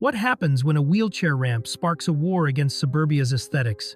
What happens when a wheelchair ramp sparks a war against suburbia's aesthetics?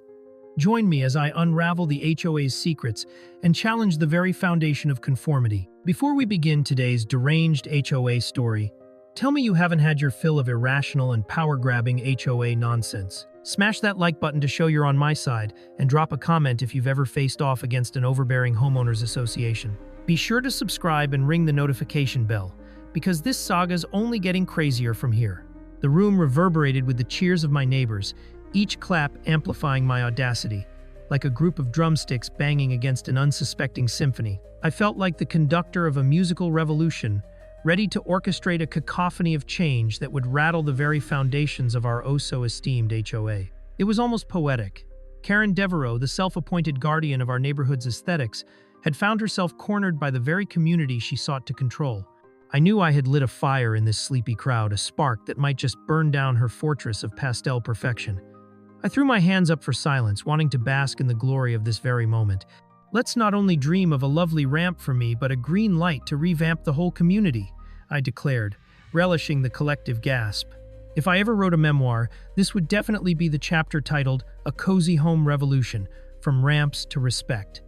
Join me as I unravel the HOA's secrets and challenge the very foundation of conformity. Before we begin today's deranged HOA story, tell me you haven't had your fill of irrational and power-grabbing HOA nonsense. Smash that like button to show you're on my side, and drop a comment if you've ever faced off against an overbearing homeowners association. Be sure to subscribe and ring the notification bell, because this saga's only getting crazier from here. The room reverberated with the cheers of my neighbors, each clap amplifying my audacity, like a group of drumsticks banging against an unsuspecting symphony. I felt like the conductor of a musical revolution, ready to orchestrate a cacophony of change that would rattle the very foundations of our oh-so-esteemed HOA. It was almost poetic. Karen Devereux, the self-appointed guardian of our neighborhood's aesthetics, had found herself cornered by the very community she sought to control. I knew I had lit a fire in this sleepy crowd, a spark that might just burn down her fortress of pastel perfection. I threw my hands up for silence, wanting to bask in the glory of this very moment. Let's not only dream of a lovely ramp for me, but a green light to revamp the whole community, I declared, relishing the collective gasp. If I ever wrote a memoir, this would definitely be the chapter titled A Cozy Home Revolution, From Ramps to Respect.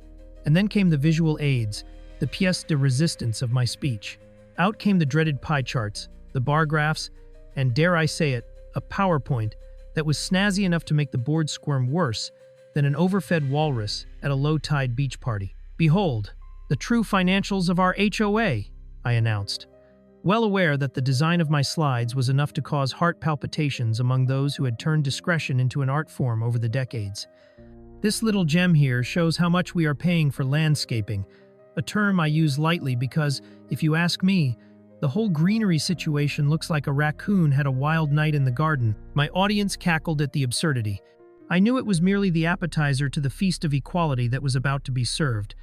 And then came the visual aids, the pièce de résistance of my speech. Out came the dreaded pie charts, the bar graphs, and dare I say it, a PowerPoint that was snazzy enough to make the board squirm worse than an overfed walrus at a low-tide beach party. Behold, the true financials of our HOA, I announced, well aware that the design of my slides was enough to cause heart palpitations among those who had turned discretion into an art form over the decades. This little gem here shows how much we are paying for landscaping, a term I use lightly because, if you ask me, the whole greenery situation looks like a raccoon had a wild night in the garden. My audience cackled at the absurdity. I knew it was merely the appetizer to the feast of equality that was about to be served.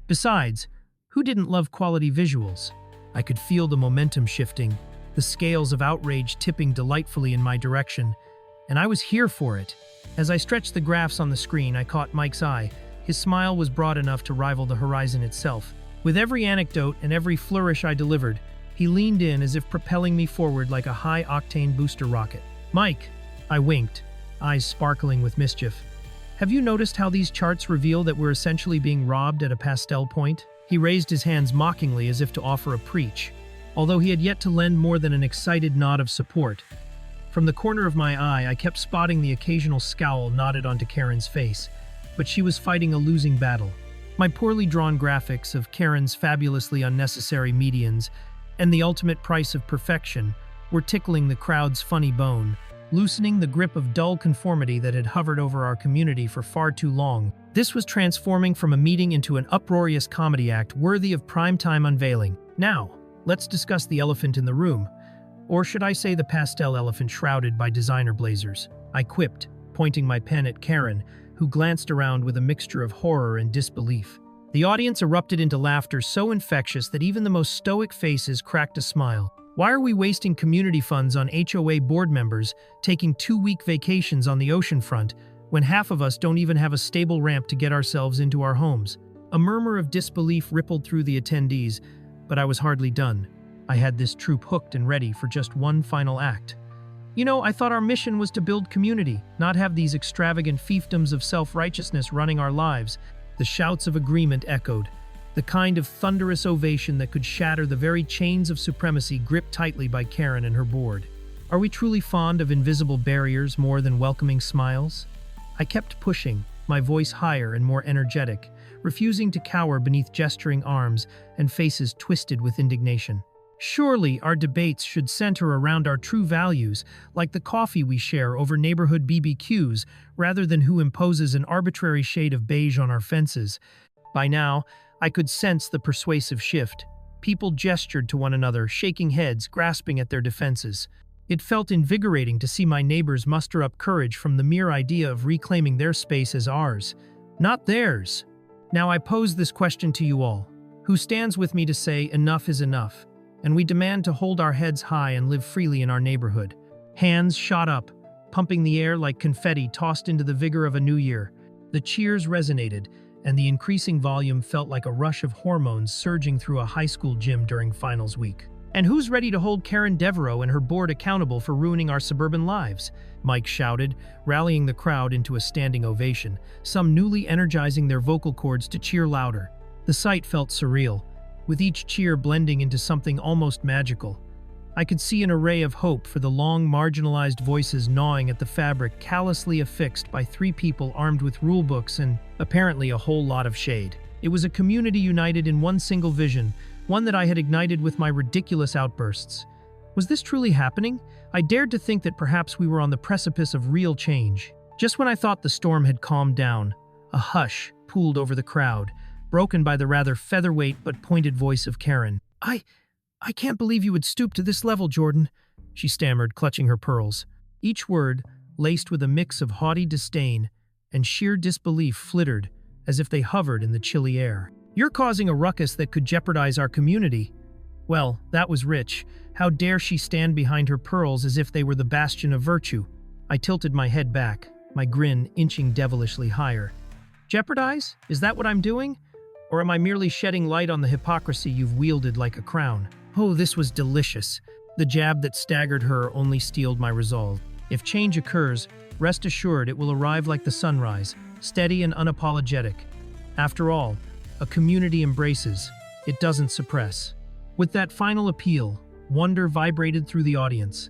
Besides, who didn't love quality visuals? I could feel the momentum shifting, the scales of outrage tipping delightfully in my direction, and I was here for it. As I stretched the graphs on the screen, I caught Mike's eye. His smile was broad enough to rival the horizon itself. With every anecdote and every flourish I delivered, he leaned in as if propelling me forward like a high-octane booster rocket. "Mike," I winked, eyes sparkling with mischief. "Have you noticed how these charts reveal that we're essentially being robbed at a pastel point?" He raised his hands mockingly as if to offer a preach, although he had yet to lend more than an excited nod of support. From the corner of my eye, I kept spotting the occasional scowl knotted onto Karen's face, but she was fighting a losing battle. My poorly drawn graphics of Karen's fabulously unnecessary medians and the ultimate price of perfection were tickling the crowd's funny bone, loosening the grip of dull conformity that had hovered over our community for far too long. This was transforming from a meeting into an uproarious comedy act worthy of primetime unveiling. Now, let's discuss the elephant in the room. Or should I say the pastel elephant shrouded by designer blazers? I quipped, pointing my pen at Karen, who glanced around with a mixture of horror and disbelief. The audience erupted into laughter so infectious that even the most stoic faces cracked a smile. Why are we wasting community funds on HOA board members taking 2-week vacations on the oceanfront when half of us don't even have a stable ramp to get ourselves into our homes? A murmur of disbelief rippled through the attendees, but I was hardly done. I had this troupe hooked and ready for just one final act. I thought our mission was to build community, not have these extravagant fiefdoms of self-righteousness running our lives. The shouts of agreement echoed, the kind of thunderous ovation that could shatter the very chains of supremacy gripped tightly by Karen and her board. Are we truly fond of invisible barriers more than welcoming smiles? I kept pushing, my voice higher and more energetic, refusing to cower beneath gesturing arms and faces twisted with indignation. Surely our debates should center around our true values, like the coffee we share over neighborhood BBQs, rather than who imposes an arbitrary shade of beige on our fences. By now, I could sense the persuasive shift. People gestured to one another, shaking heads, grasping at their defenses. It felt invigorating to see my neighbors muster up courage from the mere idea of reclaiming their space as ours, not theirs. Now I pose this question to you all. Who stands with me to say enough is enough? And we demand to hold our heads high and live freely in our neighborhood. Hands shot up, pumping the air like confetti tossed into the vigor of a new year. The cheers resonated, and the increasing volume felt like a rush of hormones surging through a high school gym during finals week. And who's ready to hold Karen Devereux and her board accountable for ruining our suburban lives? Mike shouted, rallying the crowd into a standing ovation, some newly energizing their vocal cords to cheer louder. The sight felt surreal, with each cheer blending into something almost magical. I could see an array of hope for the long, marginalized voices gnawing at the fabric callously affixed by three people armed with rulebooks and, apparently, a whole lot of shade. It was a community united in one single vision, one that I had ignited with my ridiculous outbursts. Was this truly happening? I dared to think that perhaps we were on the precipice of real change. Just when I thought the storm had calmed down, a hush pooled over the crowd, broken by the rather featherweight but pointed voice of Karen. I can't believe you would stoop to this level, Jordan, she stammered, clutching her pearls. Each word, laced with a mix of haughty disdain and sheer disbelief, flittered as if they hovered in the chilly air. You're causing a ruckus that could jeopardize our community. Well, that was rich. How dare she stand behind her pearls as if they were the bastion of virtue? I tilted my head back, my grin inching devilishly higher. Jeopardize? Is that what I'm doing? Or am I merely shedding light on the hypocrisy you've wielded like a crown? Oh, this was delicious. The jab that staggered her only steeled my resolve. If change occurs, rest assured it will arrive like the sunrise, steady and unapologetic. After all, a community embraces, it doesn't suppress. With that final appeal, wonder vibrated through the audience,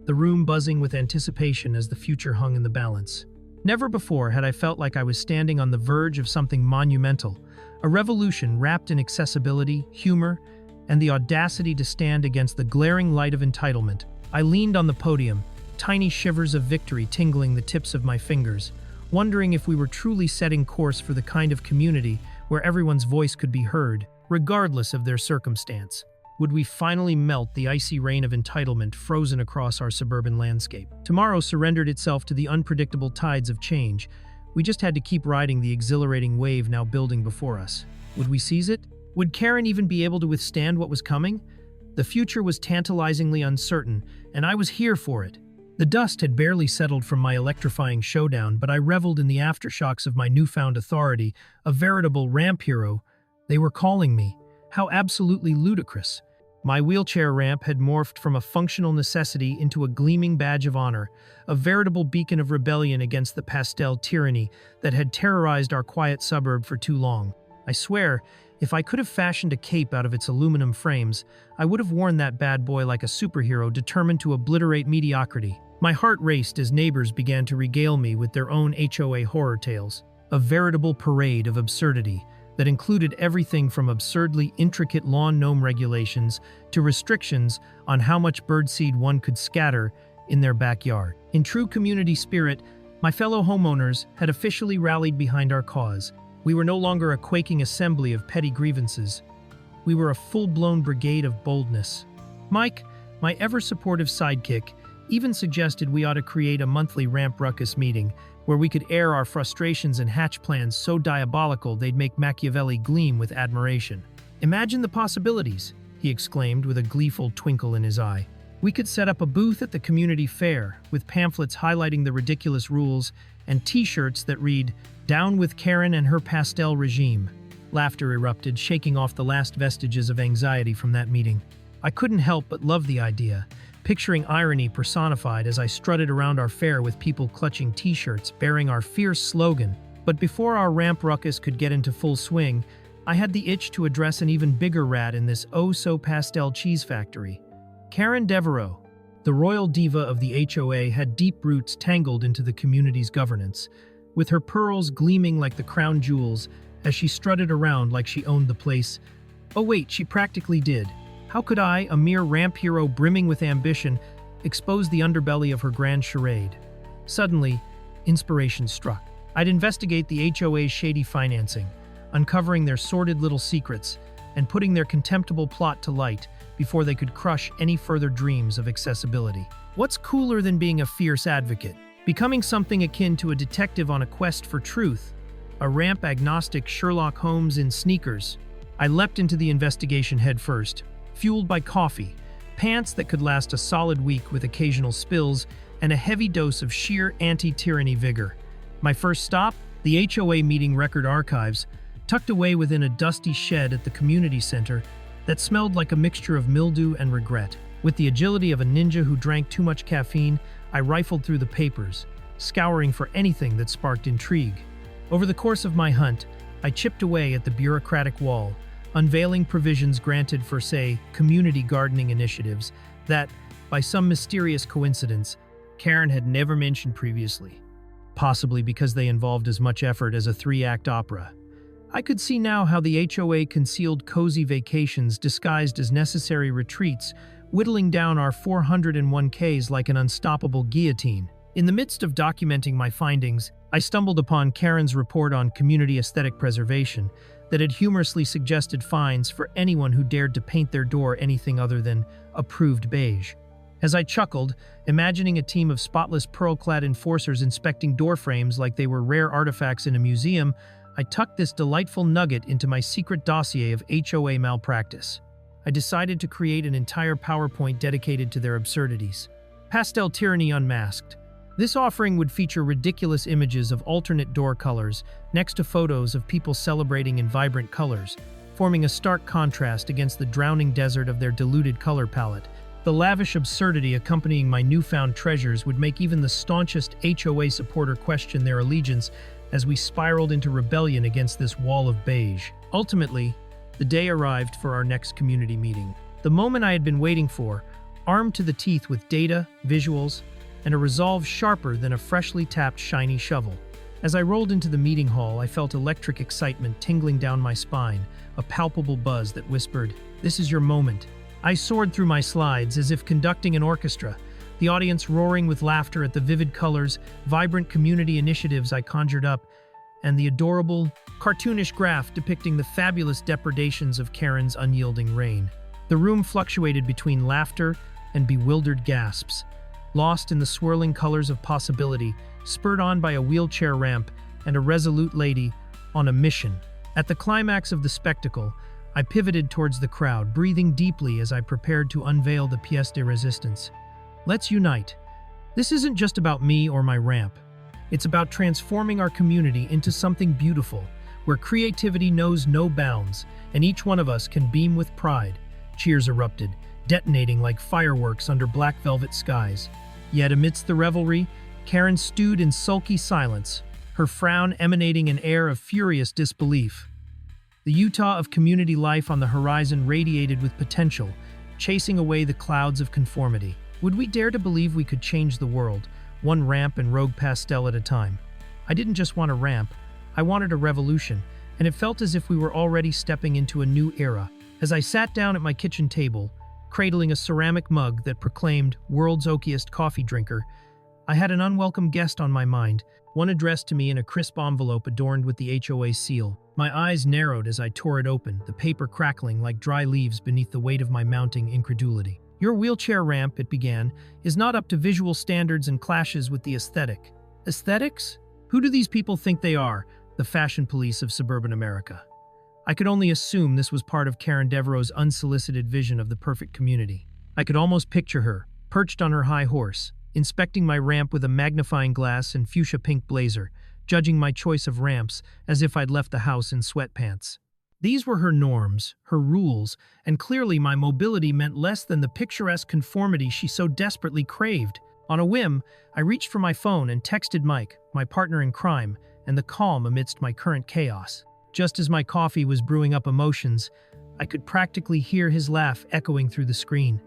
the room buzzing with anticipation as the future hung in the balance. Never before had I felt like I was standing on the verge of something monumental, a revolution wrapped in accessibility, humor, and the audacity to stand against the glaring light of entitlement. I leaned on the podium, tiny shivers of victory tingling the tips of my fingers, wondering if we were truly setting course for the kind of community where everyone's voice could be heard, regardless of their circumstance. Would we finally melt the icy rain of entitlement frozen across our suburban landscape? Tomorrow surrendered itself to the unpredictable tides of change. We just had to keep riding the exhilarating wave now building before us. Would we seize it? Would Karen even be able to withstand what was coming? The future was tantalizingly uncertain, and I was here for it. The dust had barely settled from my electrifying showdown, but I reveled in the aftershocks of my newfound authority, a veritable ramp hero. They were calling me. How absolutely ludicrous. My wheelchair ramp had morphed from a functional necessity into a gleaming badge of honor, a veritable beacon of rebellion against the pastel tyranny that had terrorized our quiet suburb for too long. I swear, if I could have fashioned a cape out of its aluminum frames, I would have worn that bad boy like a superhero determined to obliterate mediocrity. My heart raced as neighbors began to regale me with their own HOA horror tales, a veritable parade of absurdity that included everything from absurdly intricate lawn gnome regulations to restrictions on how much birdseed one could scatter in their backyard. In true community spirit, my fellow homeowners had officially rallied behind our cause. We were no longer a quaking assembly of petty grievances. We were a full-blown brigade of boldness. Mike, my ever-supportive sidekick, even suggested we ought to create a monthly ramp ruckus meeting where we could air our frustrations and hatch plans so diabolical they'd make Machiavelli gleam with admiration. Imagine the possibilities, he exclaimed with a gleeful twinkle in his eye. We could set up a booth at the community fair with pamphlets highlighting the ridiculous rules and t-shirts that read, "Down with Karen and her pastel regime." Laughter erupted, shaking off the last vestiges of anxiety from that meeting. I couldn't help but love the idea, picturing irony personified as I strutted around our fair with people clutching t-shirts bearing our fierce slogan. But before our ramp ruckus could get into full swing, I had the itch to address an even bigger rat in this oh-so-pastel cheese factory. Karen Devereux, the royal diva of the HOA, had deep roots tangled into the community's governance, with her pearls gleaming like the crown jewels as she strutted around like she owned the place. Oh wait, she practically did. How could I, a mere ramp hero brimming with ambition, expose the underbelly of her grand charade? Suddenly, inspiration struck. I'd investigate the HOA's shady financing, uncovering their sordid little secrets and putting their contemptible plot to light before they could crush any further dreams of accessibility. What's cooler than being a fierce advocate? Becoming something akin to a detective on a quest for truth, a ramp-agnostic Sherlock Holmes in sneakers. I leapt into the investigation headfirst, fueled by coffee, pants that could last a solid week with occasional spills, and a heavy dose of sheer anti-tyranny vigor. My first stop? The HOA meeting record archives. Tucked away within a dusty shed at the community center, that smelled like a mixture of mildew and regret. With the agility of a ninja who drank too much caffeine, I rifled through the papers, scouring for anything that sparked intrigue. Over the course of my hunt, I chipped away at the bureaucratic wall, unveiling provisions granted for, say, community gardening initiatives that, by some mysterious coincidence, Karen had never mentioned previously, possibly because they involved as much effort as a three-act opera. I could see now how the HOA concealed cozy vacations disguised as necessary retreats, whittling down our 401ks like an unstoppable guillotine. In the midst of documenting my findings, I stumbled upon Karen's report on community aesthetic preservation that had humorously suggested fines for anyone who dared to paint their door anything other than approved beige. As I chuckled, imagining a team of spotless pearl-clad enforcers inspecting door frames like they were rare artifacts in a museum, I tucked this delightful nugget into my secret dossier of HOA malpractice. I decided to create an entire PowerPoint dedicated to their absurdities. Pastel Tyranny Unmasked. This offering would feature ridiculous images of alternate door colors next to photos of people celebrating in vibrant colors, forming a stark contrast against the drowning desert of their diluted color palette. The lavish absurdity accompanying my newfound treasures would make even the staunchest HOA supporter question their allegiance as we spiraled into rebellion against this wall of beige. Ultimately, the day arrived for our next community meeting. The moment I had been waiting for, armed to the teeth with data, visuals, and a resolve sharper than a freshly tapped shiny shovel. As I rolled into the meeting hall, I felt electric excitement tingling down my spine, a palpable buzz that whispered, "This is your moment." I soared through my slides as if conducting an orchestra, the audience roaring with laughter at the vivid colors, vibrant community initiatives I conjured up, and the adorable, cartoonish graph depicting the fabulous depredations of Karen's unyielding reign. The room fluctuated between laughter and bewildered gasps, lost in the swirling colors of possibility, spurred on by a wheelchair ramp and a resolute lady on a mission. At the climax of the spectacle, I pivoted towards the crowd, breathing deeply as I prepared to unveil the pièce de résistance. Let's unite. This isn't just about me or my ramp. It's about transforming our community into something beautiful, where creativity knows no bounds, and each one of us can beam with pride. Cheers erupted, detonating like fireworks under black velvet skies. Yet amidst the revelry, Karen stewed in sulky silence, her frown emanating an air of furious disbelief. The Utah of community life on the horizon radiated with potential, chasing away the clouds of conformity. Would we dare to believe we could change the world, one ramp and rogue pastel at a time? I didn't just want a ramp, I wanted a revolution, and it felt as if we were already stepping into a new era. As I sat down at my kitchen table, cradling a ceramic mug that proclaimed "World's Okayest Coffee Drinker," I had an unwelcome guest on my mind, one addressed to me in a crisp envelope adorned with the HOA seal. My eyes narrowed as I tore it open, the paper crackling like dry leaves beneath the weight of my mounting incredulity. "Your wheelchair ramp," it began, "is not up to visual standards and clashes with the aesthetic." Aesthetics? Who do these people think they are, the fashion police of suburban America? I could only assume this was part of Karen Devereux's unsolicited vision of the perfect community. I could almost picture her, perched on her high horse, inspecting my ramp with a magnifying glass and fuchsia pink blazer, judging my choice of ramps as if I'd left the house in sweatpants. These were her norms, her rules, and clearly my mobility meant less than the picturesque conformity she so desperately craved. On a whim, I reached for my phone and texted Mike, my partner in crime, and the calm amidst my current chaos. Just as my coffee was brewing up emotions, I could practically hear his laugh echoing through the screen.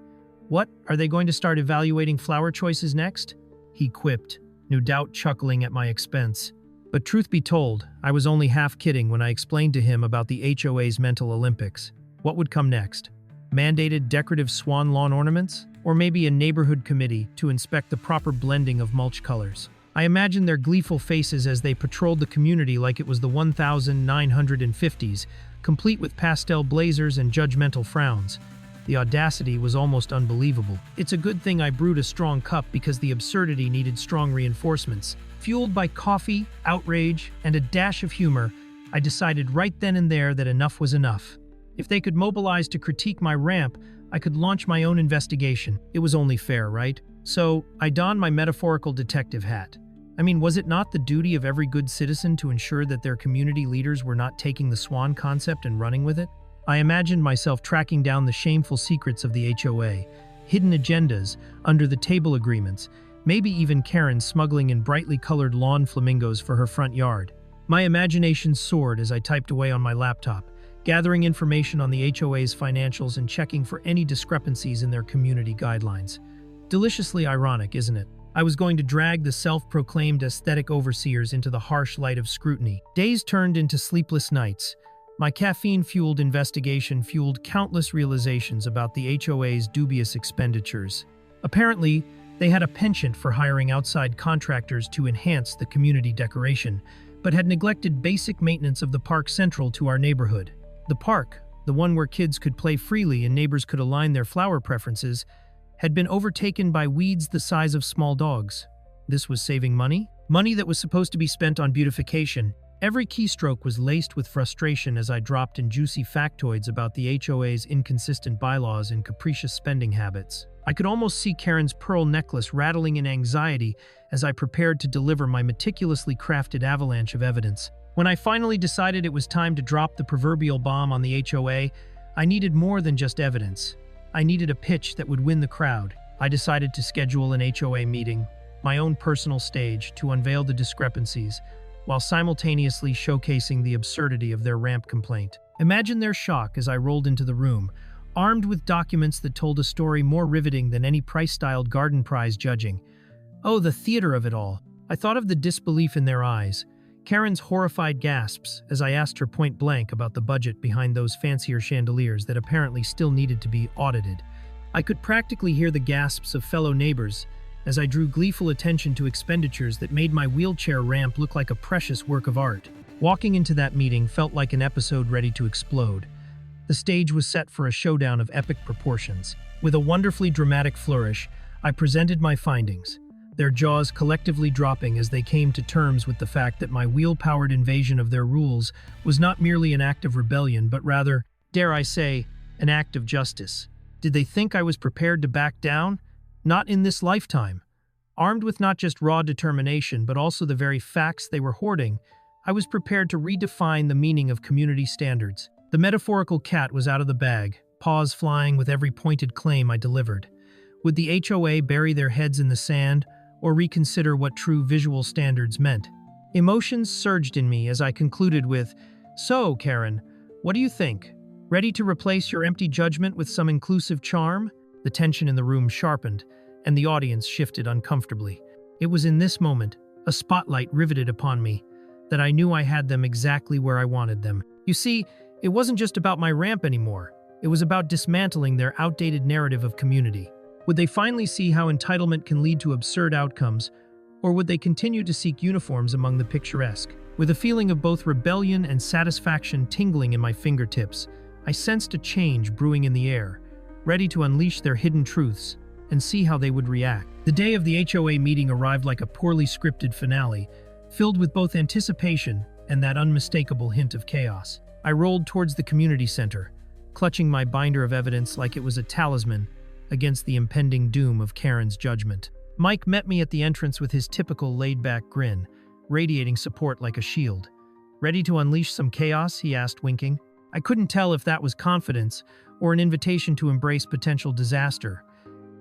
"What, are they going to start evaluating flower choices next?" he quipped, no doubt chuckling at my expense. But truth be told, I was only half kidding when I explained to him about the HOA's Mental Olympics. What would come next? Mandated decorative swan lawn ornaments? Or maybe a neighborhood committee to inspect the proper blending of mulch colors? I imagined their gleeful faces as they patrolled the community like it was the 1950s, complete with pastel blazers and judgmental frowns. The audacity was almost unbelievable. It's a good thing I brewed a strong cup because the absurdity needed strong reinforcements. Fueled by coffee, outrage, and a dash of humor, I decided right then and there that enough was enough. If they could mobilize to critique my ramp, I could launch my own investigation. It was only fair, right? So, I donned my metaphorical detective hat. I mean, was it not the duty of every good citizen to ensure that their community leaders were not taking the swan concept and running with it? I imagined myself tracking down the shameful secrets of the HOA, hidden agendas, under-the-table agreements, maybe even Karen smuggling in brightly colored lawn flamingos for her front yard. My imagination soared as I typed away on my laptop, gathering information on the HOA's financials and checking for any discrepancies in their community guidelines. Deliciously ironic, isn't it? I was going to drag the self-proclaimed aesthetic overseers into the harsh light of scrutiny. Days turned into sleepless nights. My caffeine-fueled investigation fueled countless realizations about the HOA's dubious expenditures. Apparently, they had a penchant for hiring outside contractors to enhance the community decoration, but had neglected basic maintenance of the park central to our neighborhood. The park, the one where kids could play freely and neighbors could align their flower preferences, had been overtaken by weeds the size of small dogs. This was saving money? Money that was supposed to be spent on beautification. Every keystroke was laced with frustration as I dropped in juicy factoids about the HOA's inconsistent bylaws and capricious spending habits. I could almost see Karen's pearl necklace rattling in anxiety as I prepared to deliver my meticulously crafted avalanche of evidence. When I finally decided it was time to drop the proverbial bomb on the HOA, I needed more than just evidence. I needed a pitch that would win the crowd. I decided to schedule an HOA meeting, my own personal stage, to unveil the discrepancies, while simultaneously showcasing the absurdity of their ramp complaint. Imagine their shock as I rolled into the room, armed with documents that told a story more riveting than any price-styled garden prize judging. Oh, the theater of it all. I thought of the disbelief in their eyes, Karen's horrified gasps as I asked her point blank about the budget behind those fancier chandeliers that apparently still needed to be audited. I could practically hear the gasps of fellow neighbors as I drew gleeful attention to expenditures that made my wheelchair ramp look like a precious work of art. Walking into that meeting felt like an episode ready to explode. The stage was set for a showdown of epic proportions. With a wonderfully dramatic flourish, I presented my findings, their jaws collectively dropping as they came to terms with the fact that my wheel-powered invasion of their rules was not merely an act of rebellion, but rather, dare I say, an act of justice. Did they think I was prepared to back down? Not in this lifetime. Armed with not just raw determination, but also the very facts they were hoarding, I was prepared to redefine the meaning of community standards. The metaphorical cat was out of the bag, paws flying with every pointed claim I delivered. Would the HOA bury their heads in the sand, or reconsider what true visual standards meant? Emotions surged in me as I concluded with, "So, Karen, what do you think? Ready to replace your empty judgment with some inclusive charm?" The tension in the room sharpened, and the audience shifted uncomfortably. It was in this moment, a spotlight riveted upon me, that I knew I had them exactly where I wanted them. You see, it wasn't just about my ramp anymore. It was about dismantling their outdated narrative of community. Would they finally see how entitlement can lead to absurd outcomes, or would they continue to seek uniforms among the picturesque? With a feeling of both rebellion and satisfaction tingling in my fingertips, I sensed a change brewing in the air, ready to unleash their hidden truths and see how they would react. The day of the HOA meeting arrived like a poorly scripted finale, filled with both anticipation and that unmistakable hint of chaos. I rolled towards the community center, clutching my binder of evidence like it was a talisman against the impending doom of Karen's judgment. Mike met me at the entrance with his typical laid-back grin, radiating support like a shield. "Ready to unleash some chaos?" he asked, winking. I couldn't tell if that was confidence or an invitation to embrace potential disaster.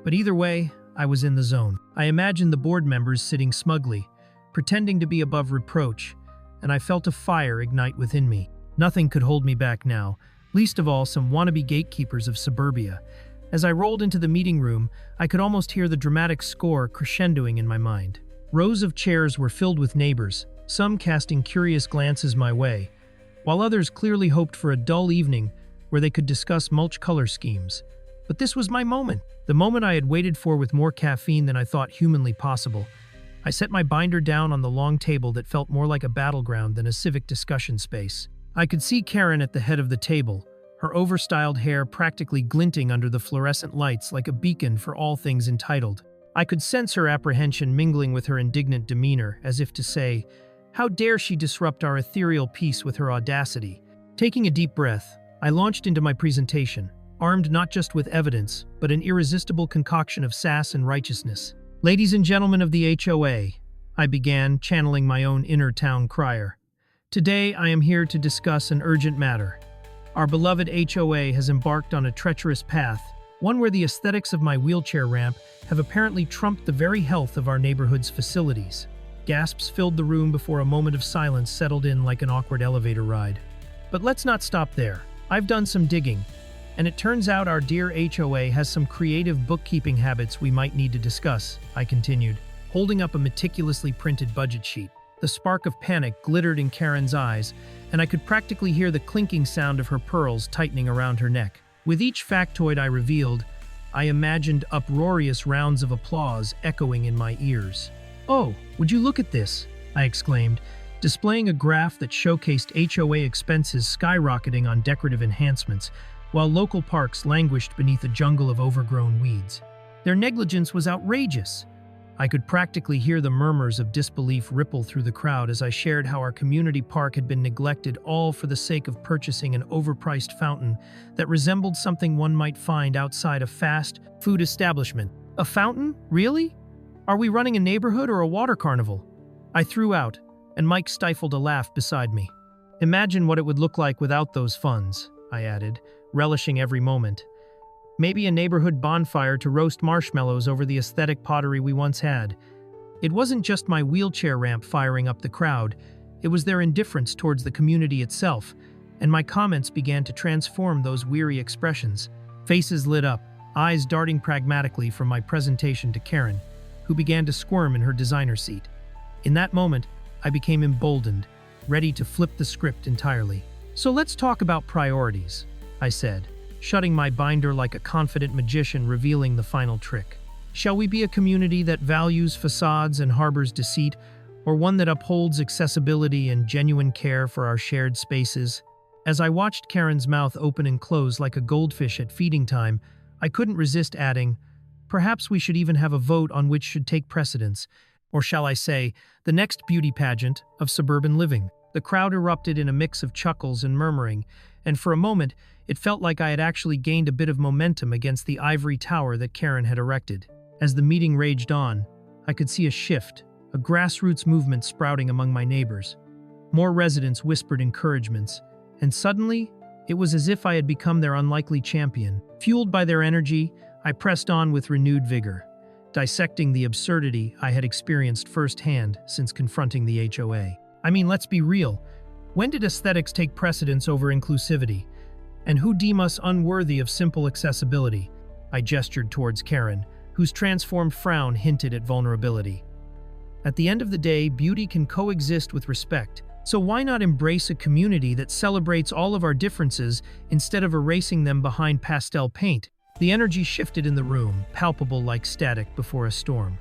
But either way, I was in the zone. I imagined the board members sitting smugly, pretending to be above reproach, and I felt a fire ignite within me. Nothing could hold me back now, least of all some wannabe gatekeepers of suburbia. As I rolled into the meeting room, I could almost hear the dramatic score crescendoing in my mind. Rows of chairs were filled with neighbors, some casting curious glances my way, while others clearly hoped for a dull evening where they could discuss mulch color schemes. But this was my moment, the moment I had waited for with more caffeine than I thought humanly possible. I set my binder down on the long table that felt more like a battleground than a civic discussion space. I could see Karen at the head of the table, her overstyled hair practically glinting under the fluorescent lights like a beacon for all things entitled. I could sense her apprehension mingling with her indignant demeanor, as if to say, how dare she disrupt our ethereal peace with her audacity? Taking a deep breath, I launched into my presentation, armed not just with evidence, but an irresistible concoction of sass and righteousness. "Ladies and gentlemen of the HOA," I began, channeling my own inner town crier. "Today I am here to discuss an urgent matter. Our beloved HOA has embarked on a treacherous path, one where the aesthetics of my wheelchair ramp have apparently trumped the very health of our neighborhood's facilities. Gasps filled the room before a moment of silence settled in like an awkward elevator ride. But let's not stop there. I've done some digging, and it turns out our dear HOA has some creative bookkeeping habits we might need to discuss, I continued, holding up a meticulously printed budget sheet. The spark of panic glittered in Karen's eyes, and I could practically hear the clinking sound of her pearls tightening around her neck. With each factoid I revealed, I imagined uproarious rounds of applause echoing in my ears. "Oh, would you look at this?" I exclaimed, displaying a graph that showcased HOA expenses skyrocketing on decorative enhancements, while local parks languished beneath a jungle of overgrown weeds. Their negligence was outrageous. I could practically hear the murmurs of disbelief ripple through the crowd as I shared how our community park had been neglected, all for the sake of purchasing an overpriced fountain that resembled something one might find outside a fast food establishment. A fountain? Really? Are we running a neighborhood or a water carnival? I threw out, and Mike stifled a laugh beside me. Imagine what it would look like without those funds, I added, relishing every moment. Maybe a neighborhood bonfire to roast marshmallows over the aesthetic pottery we once had. It wasn't just my wheelchair ramp firing up the crowd, it was their indifference towards the community itself, and my comments began to transform those weary expressions. Faces lit up, eyes darting pragmatically from my presentation to Karen, who began to squirm in her designer seat. In that moment, I became emboldened, ready to flip the script entirely. "So let's talk about priorities," I said, shutting my binder like a confident magician revealing the final trick. "Shall we be a community that values facades and harbors deceit, or one that upholds accessibility and genuine care for our shared spaces?" As I watched Karen's mouth open and close like a goldfish at feeding time, I couldn't resist adding, "Perhaps we should even have a vote on which should take precedence, or shall I say, the next beauty pageant of suburban living." The crowd erupted in a mix of chuckles and murmuring, and for a moment, it felt like I had actually gained a bit of momentum against the ivory tower that Karen had erected. As the meeting raged on, I could see a shift, a grassroots movement sprouting among my neighbors. More residents whispered encouragements, and suddenly, it was as if I had become their unlikely champion. Fueled by their energy, I pressed on with renewed vigor, dissecting the absurdity I had experienced firsthand since confronting the HOA. I mean, let's be real. When did aesthetics take precedence over inclusivity? And who deem us unworthy of simple accessibility? I gestured towards Karen, whose transformed frown hinted at vulnerability. At the end of the day, beauty can coexist with respect, so why not embrace a community that celebrates all of our differences instead of erasing them behind pastel paint? The energy shifted in the room, palpable like static before a storm.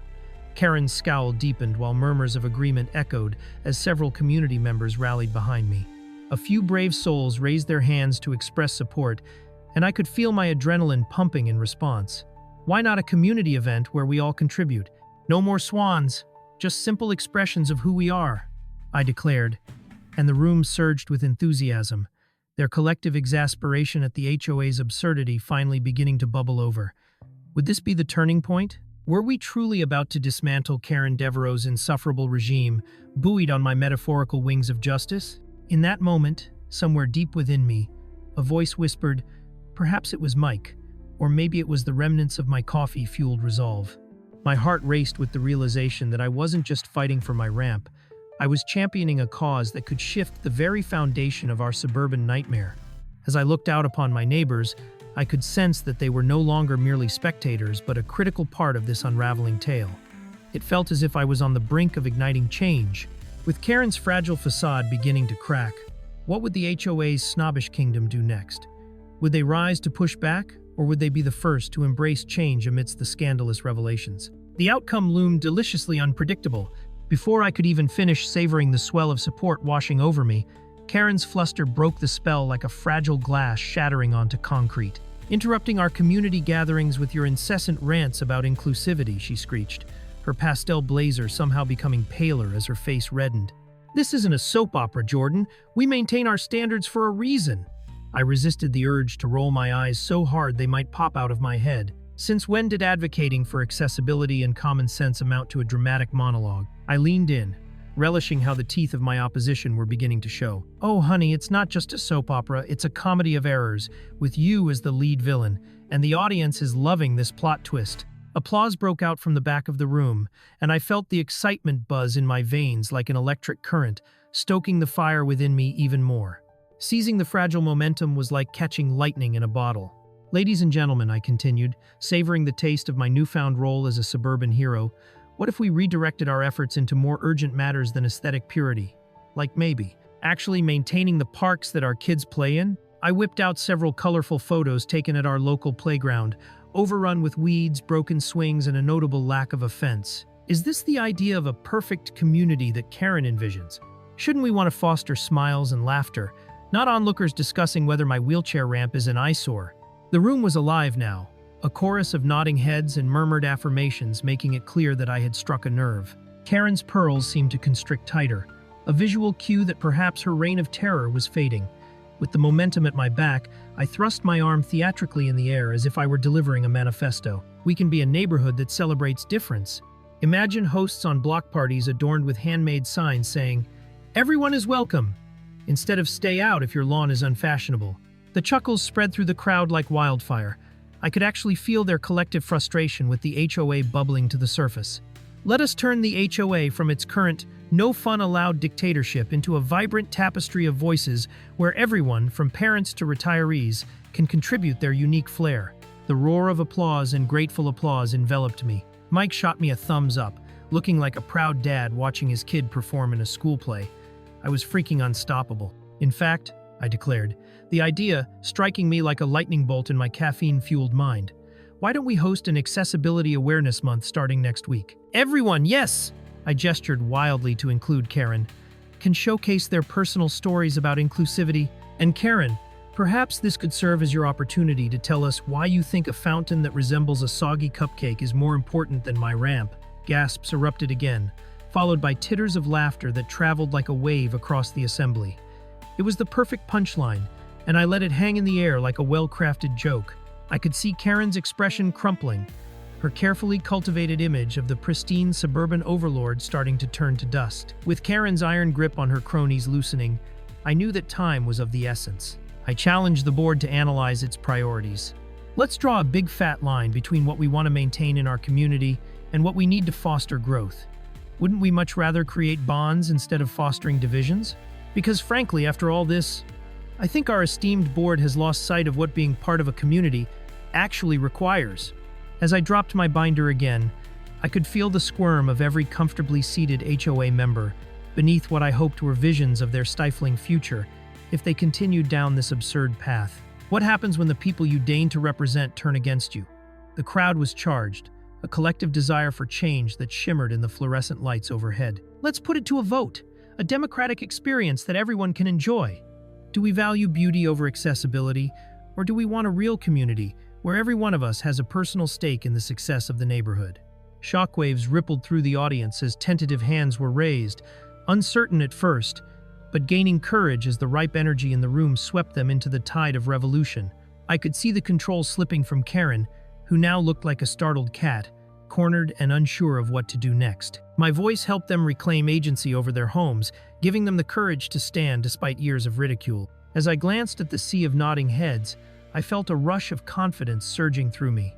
Karen's scowl deepened while murmurs of agreement echoed as several community members rallied behind me. A few brave souls raised their hands to express support, and I could feel my adrenaline pumping in response. Why not a community event where we all contribute? No more swans, just simple expressions of who we are, I declared, and the room surged with enthusiasm, their collective exasperation at the HOA's absurdity finally beginning to bubble over. Would this be the turning point? Were we truly about to dismantle Karen Devereux's insufferable regime, buoyed on my metaphorical wings of justice? In that moment, somewhere deep within me, a voice whispered, perhaps it was Mike, or maybe it was the remnants of my coffee-fueled resolve. My heart raced with the realization that I wasn't just fighting for my ramp, I was championing a cause that could shift the very foundation of our suburban nightmare. As I looked out upon my neighbors, I could sense that they were no longer merely spectators, but a critical part of this unraveling tale. It felt as if I was on the brink of igniting change. With Karen's fragile facade beginning to crack, what would the HOA's snobbish kingdom do next? Would they rise to push back, or would they be the first to embrace change amidst the scandalous revelations? The outcome loomed deliciously unpredictable. Before I could even finish savoring the swell of support washing over me, Karen's fluster broke the spell like a fragile glass shattering onto concrete. "Interrupting our community gatherings with your incessant rants about inclusivity," she screeched, her pastel blazer somehow becoming paler as her face reddened. "This isn't a soap opera, Jordan. We maintain our standards for a reason." I resisted the urge to roll my eyes so hard they might pop out of my head. Since when did advocating for accessibility and common sense amount to a dramatic monologue? I leaned in, relishing how the teeth of my opposition were beginning to show. Oh, honey, it's not just a soap opera, it's a comedy of errors, with you as the lead villain, and the audience is loving this plot twist. Applause broke out from the back of the room, and I felt the excitement buzz in my veins like an electric current, stoking the fire within me even more. Seizing the fragile momentum was like catching lightning in a bottle. Ladies and gentlemen, I continued, savoring the taste of my newfound role as a suburban hero, what if we redirected our efforts into more urgent matters than aesthetic purity? Like maybe actually maintaining the parks that our kids play in? I whipped out several colorful photos taken at our local playground, overrun with weeds, broken swings, and a notable lack of a fence. Is this the idea of a perfect community that Karen envisions? Shouldn't we want to foster smiles and laughter, not onlookers discussing whether my wheelchair ramp is an eyesore? The room was alive now, a chorus of nodding heads and murmured affirmations making it clear that I had struck a nerve. Karen's pearls seemed to constrict tighter, a visual cue that perhaps her reign of terror was fading. With the momentum at my back, I thrust my arm theatrically in the air as if I were delivering a manifesto. We can be a neighborhood that celebrates difference. Imagine hosts on block parties adorned with handmade signs saying, "Everyone is welcome," instead of "Stay out if your lawn is unfashionable." The chuckles spread through the crowd like wildfire. I could actually feel their collective frustration with the HOA bubbling to the surface. Let us turn the HOA from its current no fun allowed dictatorship into a vibrant tapestry of voices where everyone, from parents to retirees, can contribute their unique flair. The roar of applause and grateful applause enveloped me. Mike shot me a thumbs up, looking like a proud dad watching his kid perform in a school play. I was freaking unstoppable. In fact, I declared, the idea striking me like a lightning bolt in my caffeine-fueled mind. Why don't we host an Accessibility Awareness Month starting next week? Everyone, yes! I gestured wildly to include Karen, can showcase their personal stories about inclusivity. And Karen, perhaps this could serve as your opportunity to tell us why you think a fountain that resembles a soggy cupcake is more important than my ramp. Gasps erupted again, followed by titters of laughter that traveled like a wave across the assembly. It was the perfect punchline, and I let it hang in the air like a well-crafted joke. I could see Karen's expression crumpling, her carefully cultivated image of the pristine suburban overlord starting to turn to dust. With Karen's iron grip on her cronies loosening, I knew that time was of the essence. I challenged the board to analyze its priorities. Let's draw a big fat line between what we want to maintain in our community and what we need to foster growth. Wouldn't we much rather create bonds instead of fostering divisions? Because frankly, after all this, I think our esteemed board has lost sight of what being part of a community actually requires. As I dropped my binder again, I could feel the squirm of every comfortably seated HOA member beneath what I hoped were visions of their stifling future if they continued down this absurd path. What happens when the people you deign to represent turn against you? The crowd was charged, a collective desire for change that shimmered in the fluorescent lights overhead. Let's put it to a vote, a democratic experience that everyone can enjoy. Do we value beauty over accessibility, or do we want a real community where every one of us has a personal stake in the success of the neighborhood? Shockwaves rippled through the audience as tentative hands were raised, uncertain at first, but gaining courage as the ripe energy in the room swept them into the tide of revolution. I could see the control slipping from Karen, who now looked like a startled cat, cornered and unsure of what to do next. My voice helped them reclaim agency over their homes, giving them the courage to stand despite years of ridicule. As I glanced at the sea of nodding heads, I felt a rush of confidence surging through me.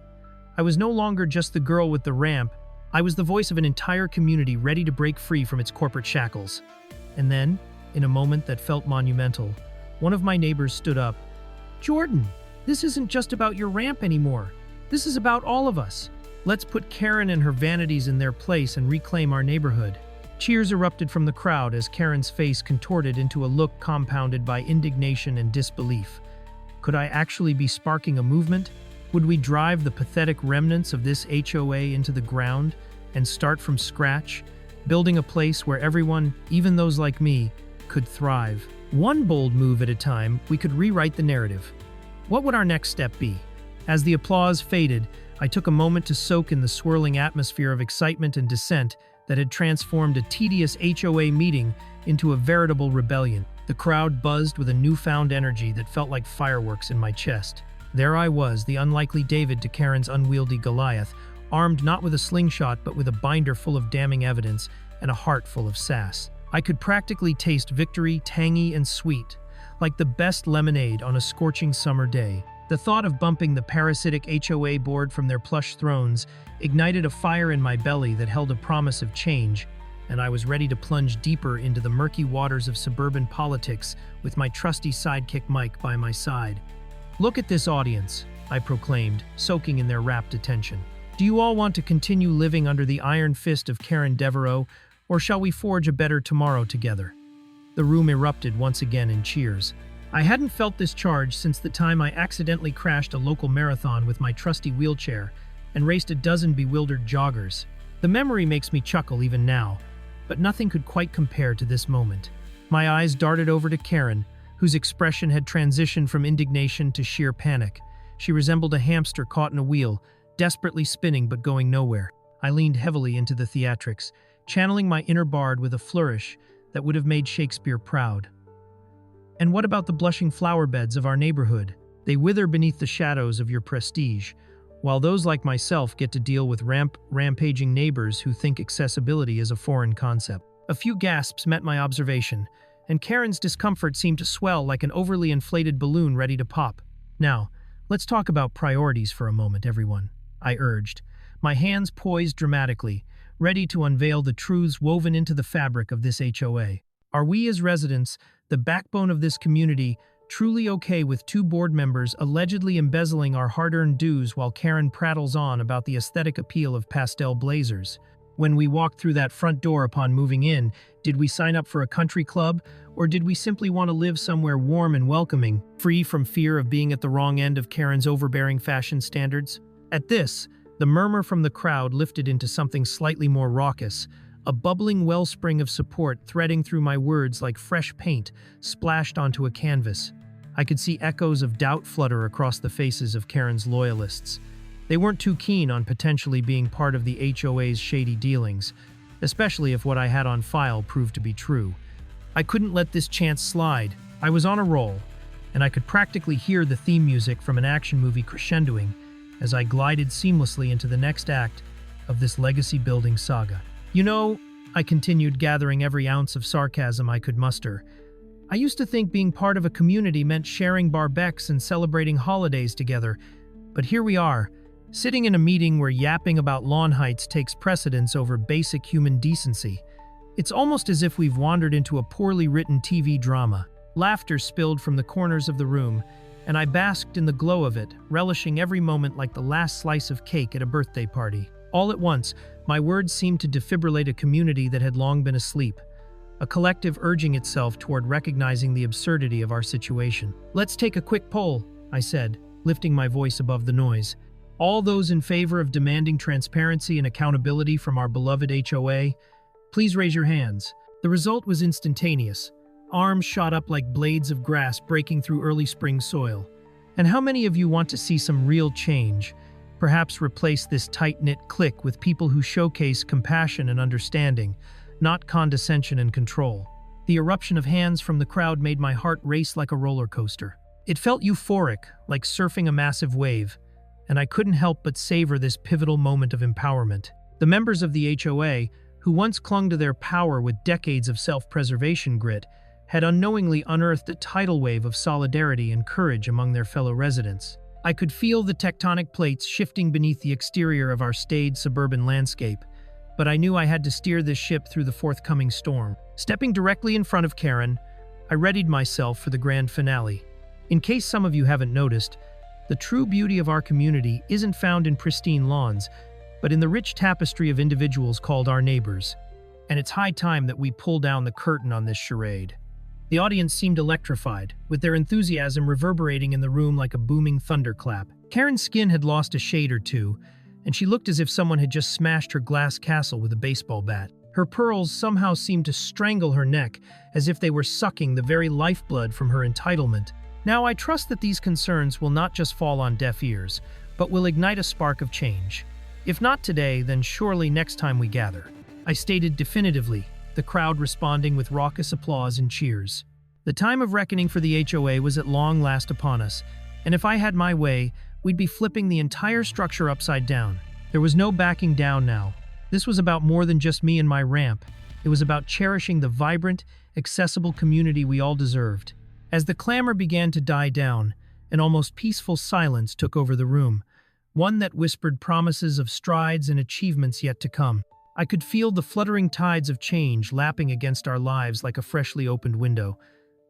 I was no longer just the girl with the ramp, I was the voice of an entire community ready to break free from its corporate shackles. And then, in a moment that felt monumental, one of my neighbors stood up. "Jordan, this isn't just about your ramp anymore. This is about all of us. Let's put Karen and her vanities in their place and reclaim our neighborhood." Cheers erupted from the crowd as Karen's face contorted into a look compounded by indignation and disbelief. Could I actually be sparking a movement? Would we drive the pathetic remnants of this HOA into the ground and start from scratch, building a place where everyone, even those like me, could thrive? One bold move at a time, we could rewrite the narrative. What would our next step be? As the applause faded, I took a moment to soak in the swirling atmosphere of excitement and dissent that had transformed a tedious HOA meeting into a veritable rebellion. The crowd buzzed with a newfound energy that felt like fireworks in my chest. There I was, the unlikely David to Karen's unwieldy Goliath, armed not with a slingshot but with a binder full of damning evidence, and a heart full of sass. I could practically taste victory, tangy and sweet, like the best lemonade on a scorching summer day. The thought of bumping the parasitic HOA board from their plush thrones ignited a fire in my belly that held a promise of change, and I was ready to plunge deeper into the murky waters of suburban politics with my trusty sidekick Mike by my side. "Look at this audience," I proclaimed, soaking in their rapt attention. "Do you all want to continue living under the iron fist of Karen Devereux, or shall we forge a better tomorrow together?" The room erupted once again in cheers. I hadn't felt this charge since the time I accidentally crashed a local marathon with my trusty wheelchair and raced a dozen bewildered joggers. The memory makes me chuckle even now, but nothing could quite compare to this moment. My eyes darted over to Karen, whose expression had transitioned from indignation to sheer panic. She resembled a hamster caught in a wheel, desperately spinning but going nowhere. I leaned heavily into the theatrics, channeling my inner bard with a flourish that would have made Shakespeare proud. "And what about the blushing flower beds of our neighborhood? They wither beneath the shadows of your prestige, while those like myself get to deal with rampaging neighbors who think accessibility is a foreign concept." A few gasps met my observation, and Karen's discomfort seemed to swell like an overly inflated balloon ready to pop. "Now, let's talk about priorities for a moment, everyone," I urged, my hands poised dramatically, ready to unveil the truths woven into the fabric of this HOA. Are we as residents, the backbone of this community, truly okay with two board members allegedly embezzling our hard-earned dues while Karen prattles on about the aesthetic appeal of pastel blazers? When we walked through that front door upon moving in, did we sign up for a country club, or did we simply want to live somewhere warm and welcoming, free from fear of being at the wrong end of Karen's overbearing fashion standards? At this, the murmur from the crowd lifted into something slightly more raucous, a bubbling wellspring of support threading through my words like fresh paint splashed onto a canvas. I could see echoes of doubt flutter across the faces of Karen's loyalists. They weren't too keen on potentially being part of the HOA's shady dealings, especially if what I had on file proved to be true. I couldn't let this chance slide. I was on a roll, and I could practically hear the theme music from an action movie crescendoing as I glided seamlessly into the next act of this legacy-building saga. "You know," I continued, gathering every ounce of sarcasm I could muster, "I used to think being part of a community meant sharing barbecues and celebrating holidays together, but here we are, sitting in a meeting where yapping about lawn heights takes precedence over basic human decency. It's almost as if we've wandered into a poorly written TV drama." Laughter spilled from the corners of the room, and I basked in the glow of it, relishing every moment like the last slice of cake at a birthday party. All at once, my words seemed to defibrillate a community that had long been asleep, a collective urging itself toward recognizing the absurdity of our situation. "Let's take a quick poll," I said, lifting my voice above the noise. "All those in favor of demanding transparency and accountability from our beloved HOA, please raise your hands." The result was instantaneous. Arms shot up like blades of grass breaking through early spring soil. "And how many of you want to see some real change? Perhaps replace this tight-knit clique with people who showcase compassion and understanding, not condescension and control." The eruption of hands from the crowd made my heart race like a roller coaster. It felt euphoric, like surfing a massive wave, and I couldn't help but savor this pivotal moment of empowerment. The members of the HOA, who once clung to their power with decades of self-preservation grit, had unknowingly unearthed a tidal wave of solidarity and courage among their fellow residents. I could feel the tectonic plates shifting beneath the exterior of our staid suburban landscape, but I knew I had to steer this ship through the forthcoming storm. Stepping directly in front of Karen, I readied myself for the grand finale. In case some of you haven't noticed, the true beauty of our community isn't found in pristine lawns, but in the rich tapestry of individuals called our neighbors. And it's high time that we pull down the curtain on this charade. The audience seemed electrified, with their enthusiasm reverberating in the room like a booming thunderclap. Karen's skin had lost a shade or two, and she looked as if someone had just smashed her glass castle with a baseball bat. Her pearls somehow seemed to strangle her neck, as if they were sucking the very lifeblood from her entitlement. Now, I trust that these concerns will not just fall on deaf ears, but will ignite a spark of change. If not today, then surely next time we gather. I stated definitively, the crowd responding with raucous applause and cheers. The time of reckoning for the HOA was at long last upon us, and if I had my way, we'd be flipping the entire structure upside down. There was no backing down now. This was about more than just me and my ramp. It was about cherishing the vibrant, accessible community we all deserved. As the clamor began to die down, an almost peaceful silence took over the room, one that whispered promises of strides and achievements yet to come. I could feel the fluttering tides of change lapping against our lives like a freshly opened window.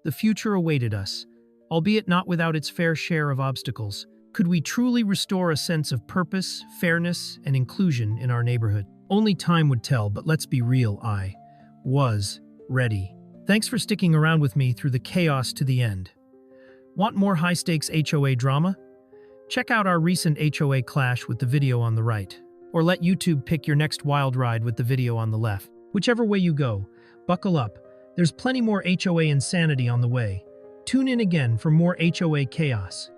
The future awaited us, albeit not without its fair share of obstacles. Could we truly restore a sense of purpose, fairness, and inclusion in our neighborhood? Only time would tell, but let's be real, I was ready. Thanks for sticking around with me through the chaos to the end. Want more high-stakes HOA drama? Check out our recent HOA clash with the video on the right. Or let YouTube pick your next wild ride with the video on the left. Whichever way you go, buckle up. There's plenty more HOA insanity on the way. Tune in again for more HOA chaos.